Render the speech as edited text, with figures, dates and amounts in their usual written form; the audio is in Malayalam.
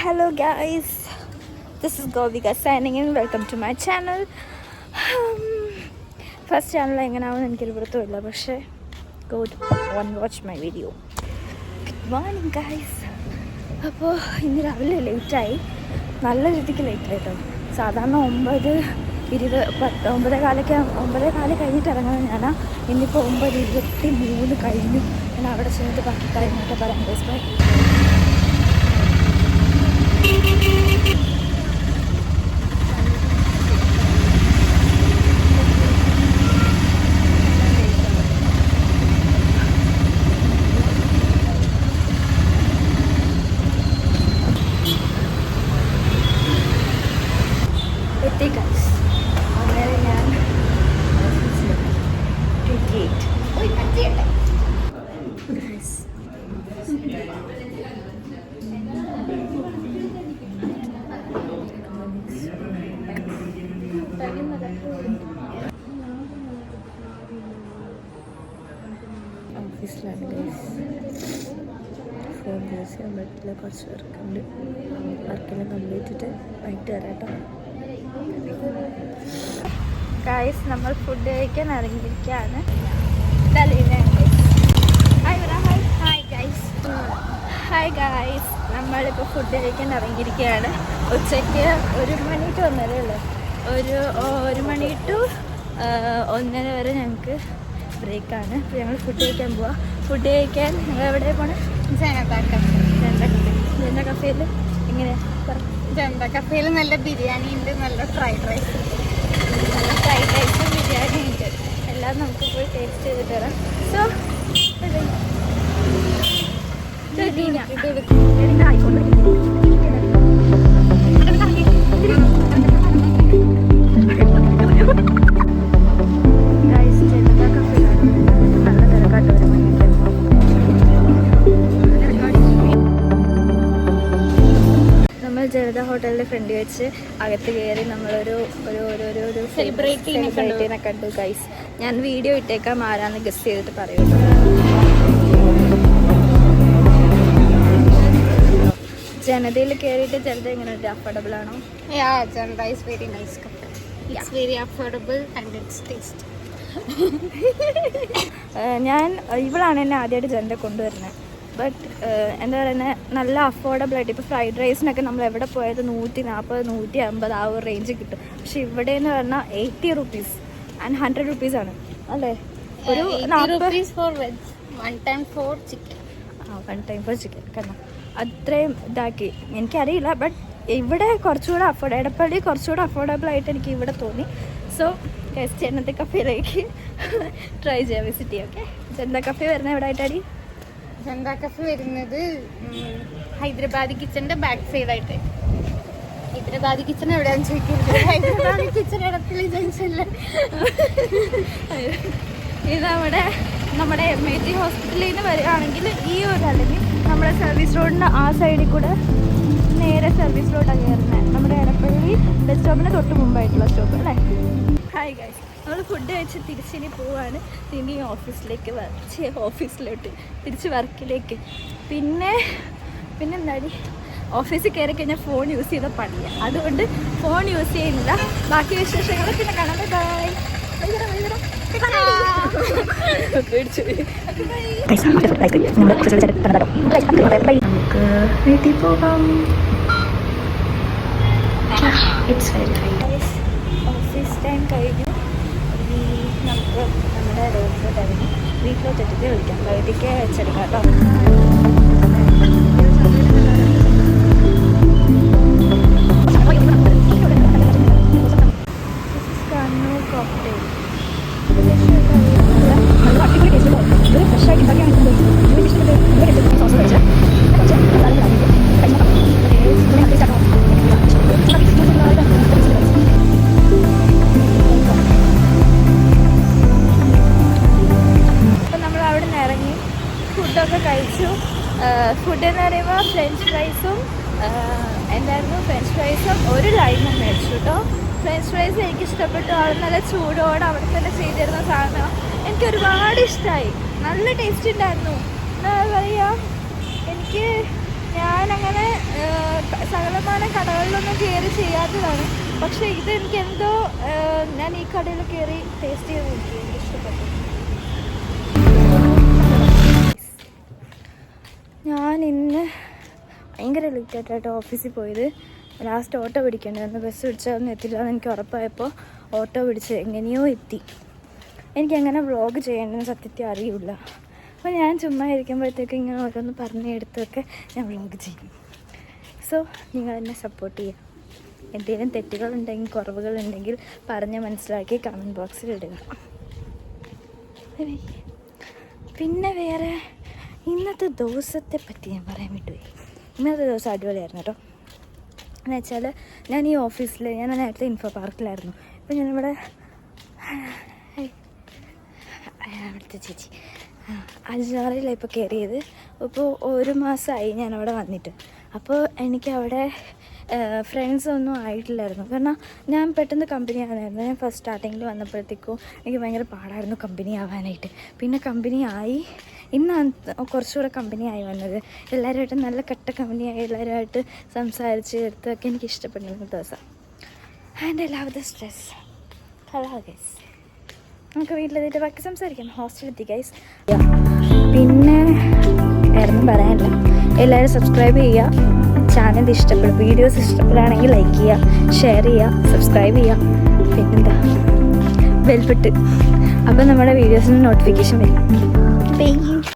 Hello guys, this is Govika signing in. Welcome to my channel. First channel എങ്ങനെയാണെന്ന് എനിക്കൊരു വൃത്തമില്ല, പക്ഷേ go and watch my video. Good morning guys. അപ്പോൾ ഇന്ന് രാവിലെ ലേറ്റായി, നല്ല രീതിക്ക് ലേറ്റായി കേട്ടോ. സാധാരണ 9:20 കഴിഞ്ഞിട്ട് ഇറങ്ങുന്നത് ഞാനാ. ഇന്നിപ്പോൾ 9:23 കഴിഞ്ഞു. ഞാൻ അവിടെ ചെന്നിട്ട് ബാക്കി കാര്യങ്ങളൊക്കെ പറയാം. എത്തി ഗൈസ്. അങ്ങനെ ഞാൻ 28 ഗൈസ്. ഓഫീസിലാണ് ഗൈസ്. ഫോൺ യൂസ് ചെയ്യാൻ പറ്റില്ല, കുറച്ച് വർക്കുണ്ട്. വർക്കെല്ലാം കംപ്ലീറ്റ് ചെയ്തിട്ട് വൈകിട്ട് വരാം കേട്ടോ. ഗൈസ്, നമ്മൾ ഫുഡ് കഴിക്കാൻ ഇറങ്ങിയിരിക്കുകയാണ്. ഹായ് ഗൈസ്, നമ്മളിപ്പോൾ ഫുഡ് കഴിക്കാൻ ഇറങ്ങിയിരിക്കുകയാണ്. ഉച്ചയ്ക്ക് 1 മണി ടു 1:30 ഉള്ളു. 1 മണി ടു 1:30 വരെ ഞങ്ങൾക്ക് ബ്രേക്കാണ്. അപ്പോൾ ഞങ്ങൾ ഫുഡ് കഴിക്കാൻ പോവാം. ഫുഡ് കഴിക്കാൻ ഞങ്ങൾ എവിടെ പോകണം? ജനത കഫേയിൽ. എങ്ങനെ ജനത കഫേയിൽ നല്ല ബിരിയാണി ഉണ്ട്, നല്ല ഫ്രൈഡ് റൈസ്, ബിരിയാണി ഉണ്ട്. എല്ലാം നമുക്ക് പോയി ടേസ്റ്റ് ചെയ്തിട്ട് വരാം. സോ ജനത ഹോട്ടലിൻ്റെ ഫ്രണ്ട് വെച്ച് അകത്ത് കയറി നമ്മളൊരു സെലിബ്രിറ്റീനെ കണ്ടു ഗൈസ്. ഞാൻ വീഡിയോ ഇട്ടേക്കാം, ആരാന്ന് ഗസ് ചെയ്തിട്ട് പറയുള്ളൂ. ജനതയിൽ കയറിയിട്ട് ജനത എങ്ങനെയുണ്ട്? അഫോർഡബിൾ ആണോ? Janata is very nice. It's very affordable and it's taste. ഞാൻ ഇവളാണ് എന്നെ ആദ്യമായിട്ട് ജനത കൊണ്ടുവരുന്നത്. ബട്ട് എന്താ പറയുന്നത്, നല്ല അഫോർഡബിൾ ആയിട്ട്. ഇപ്പോൾ ഫ്രൈഡ് റൈസിനൊക്കെ നമ്മൾ എവിടെ പോയത് 140, 150 ആ ഒരു റേഞ്ച് കിട്ടും. പക്ഷെ ഇവിടെ എന്ന് പറഞ്ഞാൽ 80 rupees ആൻഡ് 100 rupees ആണ് അല്ലേ? ഒരു 40 for veg, 1 time for chicken. 1 time for chicken കാരണം അത്രയും ഇതാക്കി. എനിക്കറിയില്ല, ബട്ട് ഇവിടെ കുറച്ചുകൂടെ എടപ്പള്ളി കുറച്ചുകൂടെ അഫോർഡബിൾ ആയിട്ട് എനിക്ക് ഇവിടെ തോന്നി. സോ ജനത കഫേയിലേക്ക് ട്രൈ ചെയ്യാം, വിസിറ്റ് ചെയ്യാം. ഓക്കെ, ജനത കഫേ വരുന്നത് എവിടെ ആയിട്ടാണ്? ജനത കഫേ വരുന്നത് ഹൈദരാബാദി കിച്ചന്റെ ബാക്ക് സൈഡായിട്ട്. ഹൈദരാബാദി കിച്ചൺ എവിടെയാണെന്ന് ചോദിക്കരുത്. ഹൈദരാബാദി കിച്ചൺ ഇടത്തില് ജംഗ്ഷനിൽ. ഇത് നമ്മുടെ MIT ഹോസ്പിറ്റലിൽ നിന്ന് വരികയാണെങ്കിൽ ഈ ഒരു അല്ലെങ്കിൽ നമ്മുടെ സർവീസ് റോഡിൻ്റെ ആ സൈഡിൽ കൂടെ നേരെ സർവീസ് റോഡാണ് കയറുന്നത്. നമ്മുടെ എടപ്പള്ളി ബസ് സ്റ്റോപ്പിന് തൊട്ട് മുമ്പായിട്ടുള്ള സ്റ്റോപ്പ് അല്ലേ? ഹായ് ഗൈസ്, നമ്മൾ ഫുഡ് കഴിച്ച് തിരിച്ചിനി പോവാണ്. തിരിഞ്ഞ് ഓഫീസിലോട്ട് തിരിച്ച് വർക്കിലേക്ക്. പിന്നെ എന്താടി, ഓഫീസിൽ കയറി കഴിഞ്ഞാൽ ഫോൺ യൂസ് ചെയ്ത പണിയാണ്. അതുകൊണ്ട് ഫോൺ യൂസ് ചെയ്യുന്നില്ല. ബാക്കി വിശേഷങ്ങൾ പിന്നെ കാണാം. ബൈ. നമുക്ക് വീട്ടിൽ പോകാം. ഓഫീസ് ടൈം കഴിഞ്ഞു. നമുക്ക് നമ്മുടെ റോഡിലോട്ട് ഇറങ്ങി വീട്ടിലോട്ട് എത്തിയിട്ട് വിളിക്കാം. വൈകിട്ടേക്ക് വെച്ചെടുക്കാം കേട്ടോ. ഫുഡൊക്കെ കഴിച്ചു. ഫുഡ് എന്ന് പറയുമ്പോൾ ഫ്രഞ്ച് ഫ്രൈസും എന്തായിരുന്നു, ഫ്രഞ്ച് ഫ്രൈസും ഒരു ലൈമും മേടിച്ചു കേട്ടോ. ഫ്രഞ്ച് ഫ്രൈസ് എനിക്ക് ഇഷ്ടപ്പെട്ടു. അവിടെ നല്ല ചൂടോടെ അവിടെ തന്നെ ചെയ്തിരുന്ന സാധനം. എനിക്ക് ഒരുപാട് ഇഷ്ടമായി. നല്ല ടേസ്റ്റ് ഉണ്ടായിരുന്നു. എന്താ പറയുക, എനിക്ക് ഞാനങ്ങനെ സകലമാന കടകളിലൊന്നും കയറി ചെയ്യാത്തതാണ്. പക്ഷേ ഇതെനിക്ക് എന്തോ ഞാൻ ഈ കടയിൽ കയറി ടേസ്റ്റ് ചെയ്ത് നോക്കി, എനിക്ക് ഇഷ്ടപ്പെട്ടു. ഞാൻ ഇന്ന് ഭയങ്കര ലേറ്റായിട്ടായിട്ട് ഓഫീസിൽ പോയത്. ലാസ്റ്റ് ഓട്ടോ പിടിക്കേണ്ടതായിരുന്നു. ബസ് പിടിച്ചതൊന്നും എത്തില്ല എന്ന് എനിക്ക് ഉറപ്പായപ്പോൾ ഓട്ടോ പിടിച്ച് എങ്ങനെയോ എത്തി. എനിക്കെങ്ങനെ വ്ളോഗ് ചെയ്യേണ്ടതെന്ന് സത്യത്തിൽ അറിയില്ല. അപ്പോൾ ഞാൻ ചുമ്മാ ഇരിക്കുമ്പോഴത്തേക്ക് ഇങ്ങനെ ഓരോന്ന് പറഞ്ഞെടുത്തൊക്കെ ഞാൻ വ്ളോഗ് ചെയ്യും. സോ നിങ്ങൾ എന്നെ സപ്പോർട്ട് ചെയ്യുക. എന്തെങ്കിലും തെറ്റുകളുണ്ടെങ്കിൽ കുറവുകളുണ്ടെങ്കിൽ പറഞ്ഞ് മനസ്സിലാക്കി കമൻറ്റ് ബോക്സിൽ ഇടുക. പിന്നെ വേറെ ഇന്നത്തെ ദിവസത്തെ പറ്റി ഞാൻ പറയാൻ വിട്ടുപോയി. ഇന്നത്തെ ദിവസം അടിപൊളിയായിരുന്നു കേട്ടോ. എന്ന് വെച്ചാൽ ഞാൻ ഈ ഓഫീസിൽ, ഞാൻ നേരത്തെ ഇൻഫോ പാർക്കിലായിരുന്നു. ഇപ്പോൾ ഞാനിവിടെ അവിടുത്തെ ചേച്ചി അൽജാറിലാണ് ഇപ്പോൾ കയറിയത്. ഇപ്പോൾ 1 മാസമായി ഞാനവിടെ വന്നിട്ട്. അപ്പോൾ എനിക്കവിടെ ഫ്രണ്ട്സൊന്നും ആയിട്ടില്ലായിരുന്നു. കാരണം ഞാൻ പെട്ടെന്ന് കമ്പനി ആവാനായിരുന്നു. ഞാൻ ഫസ്റ്റ് സ്റ്റാർട്ടിങ്ങിൽ വന്നപ്പോഴത്തേക്കും എനിക്ക് ഭയങ്കര പാടായിരുന്നു കമ്പനി ആവാനായിട്ട്. പിന്നെ കമ്പനി ആയി. ഇന്നാണ് കുറച്ചുകൂടെ കമ്പനി ആയി വന്നത്. എല്ലാവരുമായിട്ട് നല്ല കട്ട കമ്പനിയായി, എല്ലാവരുമായിട്ട് സംസാരിച്ച് എടുത്തൊക്കെ എനിക്ക് ഇഷ്ടപ്പെടുന്ന ദിവസം. And I love the stress. Hello guys, നമുക്ക് വീട്ടിലെത്തിയിട്ട് ബാക്കി സംസാരിക്കാം. ഹോസ്റ്റലെത്തി ഗൈസ്. പിന്നെ വേറൊന്നും പറയാനില്ല. എല്ലാവരും സബ്സ്ക്രൈബ് ചെയ്യുക. ചാനൽ ഇഷ്ടപ്പെടും, വീഡിയോസ് ഇഷ്ടപ്പെടുകയാണെങ്കിൽ ലൈക്ക് ചെയ്യുക, ഷെയർ ചെയ്യുക, സബ്സ്ക്രൈബ് ചെയ്യുക. പിന്നെന്താ, ബെൽബട്ട്. അപ്പോൾ നമ്മുടെ വീഡിയോസിന് നോട്ടിഫിക്കേഷൻ വരും.